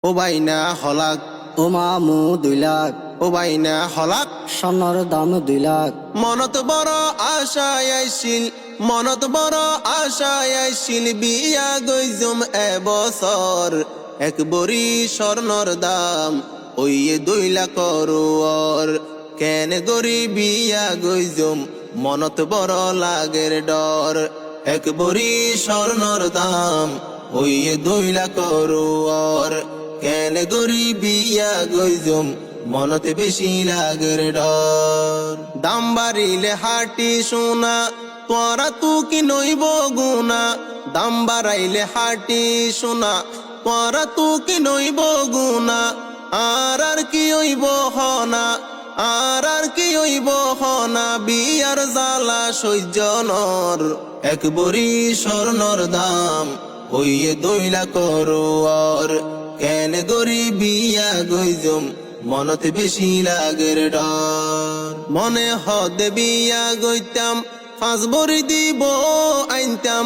ও বাইনা হলাক ও মামু 2 লাখ ও বাইনা হলাক স্বর্ণর দাম 2 লাখ মনত বড় আশায় আইছিল মনত বড় আশায় আইছিল বিয়া গইজুম এবছর এক বড়ি স্বর্ণর দাম ওই 2 লাখ রুয়ার কেন গরি বিয়া গইজুম মনত বড় লাগের ডর এক বড়ি স্বর্ণর দাম ওই 2 লাখ রুয়ার কেন গরি বিয়া গইজুম মনতে বেশি লাগের ডর দাম বাড়িলে হাটি সোনা তোরা তু কি নইব গুনা দাম বাড়াইলে হাটি সোনা তোরা তু কি নইব গুনা আর কি হইব হনা আর কি হইব হনা বিয়ার জ্বালা সহ্য নর এক বড়ি স্বর্ণর দাম ওই 2 লাখ রুয়ার কেন গরি বিয়া গইজুম মনতে বেশি লাগের ডর মনে হদ বিয়া গইতাম 5 বড়ি দিব আইনতাম